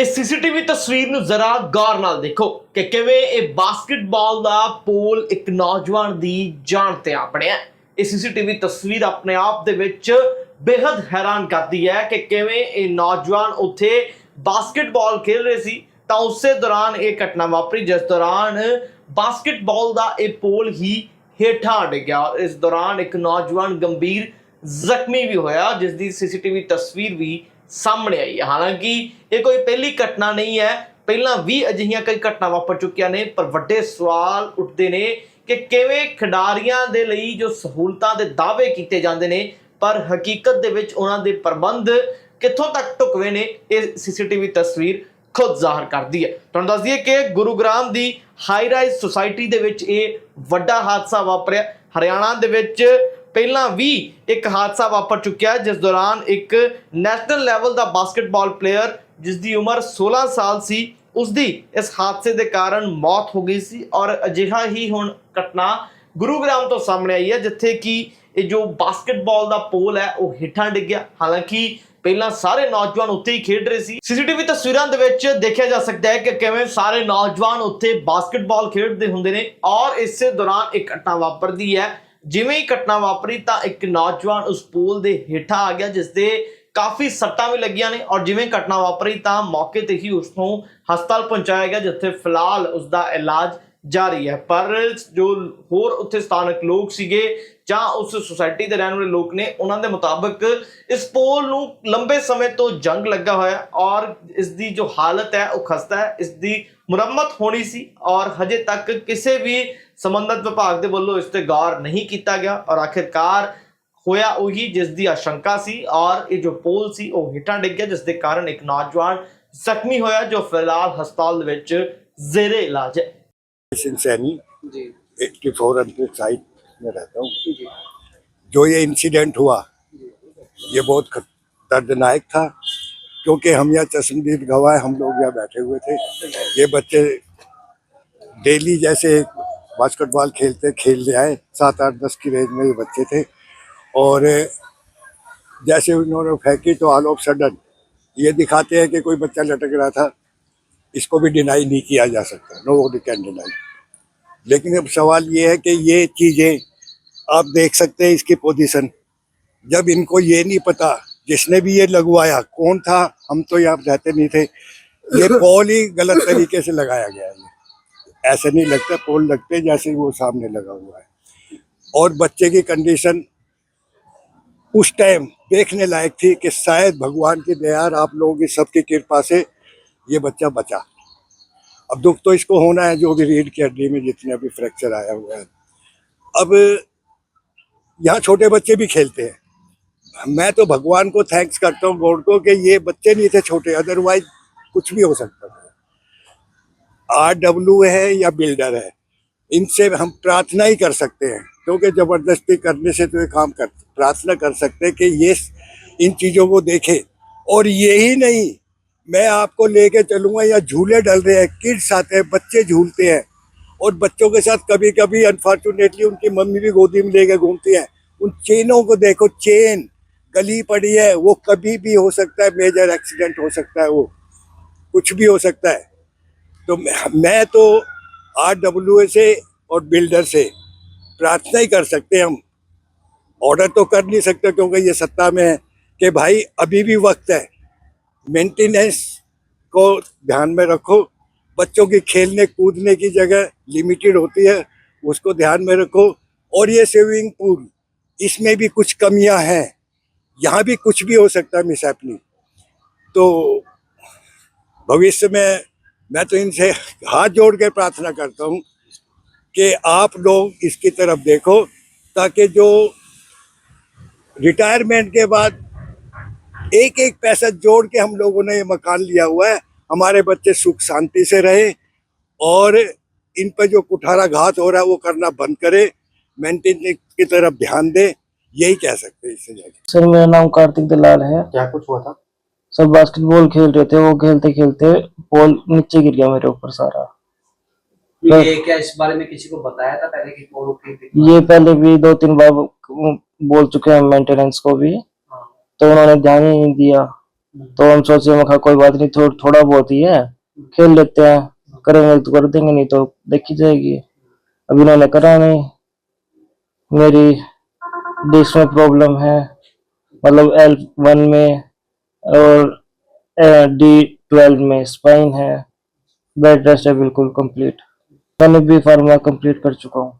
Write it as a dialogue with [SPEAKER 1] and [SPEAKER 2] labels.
[SPEAKER 1] इस सीसीटीवी तस्वीर ਨੂੰ ਜ਼ਰਾ ਗੌਰ ਨਾਲ ਦੇਖੋ ਕਿ ਕਿਵੇਂ ਇਹ ਬਾਸਕਟਬਾਲ ਦਾ ਪੋਲ ਇੱਕ ਨੌਜਵਾਨ ਦੀ ਜਾਨ ਤੇ ਆ ਬਣਿਆ। ਇਹ ਸੀਸੀਟੀਵੀ ਤਸਵੀਰ ਆਪਣੇ ਆਪ ਦੇ ਵਿੱਚ ਬੇहद हैरान ਕਰਦੀ ਹੈ ਕਿ ਕਿਵੇਂ ਇਹ ਨੌਜਵਾਨ ਉੱਥੇ ਬਾਸਕਟਬਾਲ ਖੇਡ ਰਹੇ ਸੀ ਤਾਂ ਉਸੇ ਦੌਰਾਨ ਇਹ ਘਟਨਾ ਵਾਪਰੀ ਜਿਸ ਦੌਰਾਨ ਬਾਸਕਟਬਾਲ ਦਾ ਇਹ ਪੋਲ ਹੀ ਹੇਠਾਂ ਡਿੱਗਿਆ। इस दौरान एक नौजवान गंभीर ਜ਼ਖਮੀ भी होया जिसकी सीसीटीवी तस्वीर भी सामने आई है। हालांकि ये कोई पहली घटना नहीं है, पहला भी अजिहियां कई घटना वापर चुकिया ने, पर वड्डे सवाल उठते ने कि किवें खिडारियां दे लई जो सहूलतां दे दावे कीते जांदे ने पर हकीकत दे विच उन्हां दे प्रबंध कित्थों तक ढुकवे ने, ये सीसीटीवी तस्वीर खुद ਜ਼ਾਹਰ करती है। तुहानूं दस दईए कि गुरुग्राम की हाई राइज सोसाइटी दे विच ये वड्डा हादसा वापरिया। हरियाणा दे विच पहला भी एक हादसा वापर चुकिया जिस दौरान एक नैशनल लैवल का बास्केटबॉल प्लेयर जिसकी उम्र 16 साल सी उसकी इस हादसे के कारण मौत हो गई सी। और अजिहा ही हुण घटना गुरुग्राम तो सामने आई है जिथे कि ये जो बास्केटबॉल का पोल है वह हेठां डिग्या। हालांकि पहला सारे नौजवान उत्थे ही खेड रहे सी। सीसीटीवी तस्वीरां दे विच देखा जा सकता है कि किवें सारे नौजवान उत्थे बास्केटबॉल खेडदे हुंदे ने और इस दौरान एक घटना वापरदी है। जिवें ही घटना वापरी तो एक नौजवान उस पोल के हेठा आ गया जिससे काफ़ी सट्टां भी लगियां ने और जिवें घटना वापरी तो मौके ते ही उसनूं हस्पताल पहुंचाया गया जिथे फिलहाल उसका इलाज जारी है। पर जो होर उत्थे स्थानक लोग सीगे जां उस सोसाइटी के रहने वाले लोग ने उन्होंने मुताबिक इस पोल नूं लंबे समय तो जंग लगा होया और इसकी जो हालत है वह खस्ता है, इसकी मुरम्मत होनी सी और हजे तक किसी भी संबंधित विभाग के वल्लों इस ते गौर नहीं किया गया और आखिरकार होया वही जिसकी आशंका सी और ये जो पोल सी वह हेठां डिग गया जिसके कारण एक नौजवान जख्मी होया जो फिलहाल हस्पताल विच ज़ेरे इलाज है।
[SPEAKER 2] सैनी जी 84 अंतरिक्ष साइट में रहता हूँ। जो ये इंसिडेंट हुआ ये बहुत दर्दनाक था क्योंकि हम यहाँ चश्मदीद गवाह हम लोग यहाँ बैठे हुए थे। ये बच्चे डेली जैसे बास्केटबॉल खेल आए 7, 8, 10 की रेंज में ये बच्चे थे और जैसे उन्होंने फेंकी तो ऑल ऑफ सडन ये दिखाते हैं कि कोई बच्चा लटक रहा था। इसको भी डिनाई नहीं किया जा सकता, नो बॉडी कैन डिनाई। लेकिन अब सवाल ये है कि ये चीज़ें आप देख सकते हैं इसकी पोजीशन, जब इनको ये नहीं पता जिसने भी ये लगवाया कौन था, हम तो यहाँ रहते नहीं थे, ये पोल ही गलत तरीके से लगाया गया है। ऐसे नहीं लगता पोल लगते जैसे वो सामने लगा हुआ है। और बच्चे की कंडीशन उस टाइम देखने लायक थी कि शायद भगवान की दया आप लोगों की सबकी कृपा से ये बच्चा बचा। अब दुख तो इसको होना है जो भी रीढ़ की हड्डी में जितने भी फ्रैक्चर आया हुआ है। अब यहाँ छोटे बच्चे भी खेलते हैं। मैं तो भगवान को थैंक्स करता हूँ गॉड को कि ये बच्चे नहीं थे छोटे, अदरवाइज कुछ भी हो सकता था। RW है या बिल्डर है, इनसे हम प्रार्थना ही कर सकते हैं क्योंकि ज़बरदस्ती करने से तो ये काम कर प्रार्थना कर सकते हैं कि ये इन चीज़ों को देखे। और यही नहीं, मैं आपको लेके चलूँगा या झूले डल रहे हैं, किड्स आते हैं, बच्चे झूलते हैं और बच्चों के साथ कभी कभी अनफॉर्चुनेटली उनकी मम्मी भी गोदी में लेके घूमती है। उन चेनों को देखो, चेन गली पड़ी है, वो कभी भी हो सकता है, मेजर एक्सीडेंट हो सकता है, वो कुछ भी हो सकता है। तो मैं तो RWA से और बिल्डर से प्रार्थना ही कर सकते हैं। हम ऑर्डर तो कर नहीं सकते क्योंकि ये सत्ता में है कि भाई अभी भी वक्त है, मेंटेनेंस को ध्यान में रखो। बच्चों की खेलने कूदने की जगह लिमिटेड होती है, उसको ध्यान में रखो। और ये स्विमिंग पूल, इसमें भी कुछ कमियां हैं, यहाँ भी कुछ भी हो सकता है मिसहैपनिंग। तो भविष्य में मैं तो इनसे हाथ जोड़ के प्रार्थना करता हूँ कि आप लोग इसकी तरफ देखो ताकि जो रिटायरमेंट के बाद एक एक पैसा जोड़ के हम लोगों ने ये मकान लिया हुआ है, हमारे बच्चे सुख शांति से रहे और इन पर जो कुठारा घात हो रहा है वो करना बंद करे, मेंटेनेंस की तरफ ध्यान दे, यही कह सकते हैं इससे जाके।
[SPEAKER 3] सर मेरा नाम कार्तिक दलाल है।
[SPEAKER 4] क्या कुछ हुआ था?
[SPEAKER 3] सर बास्केटबॉल खेल रहे थे, वो खेलते खेलते बॉल नीचे गिर गया मेरे ऊपर सारा।
[SPEAKER 4] ये क्या इस बारे में किसी को बताया था पहले कि पोल
[SPEAKER 3] ये पहले भी 2-3 बार बोल चुके हैं मेंटेनेंस को भी, तो उन्होंने ध्यान ही नहीं दिया। तो हम सोचे मैं कहा कोई बात नहीं, थोड़ा बहुत ही है, खेल लेते हैं, करेंगे तो कर देंगे, नहीं तो देखी जाएगी। अभी इन्होंने करा नहीं। मेरी डिस्क में प्रॉब्लम है, मतलब L1 में और D12 में स्पाइन है। बेड रेस्ट है बिल्कुल कंप्लीट। मैंने भी फार्मा कंप्लीट कर चुका हूँ।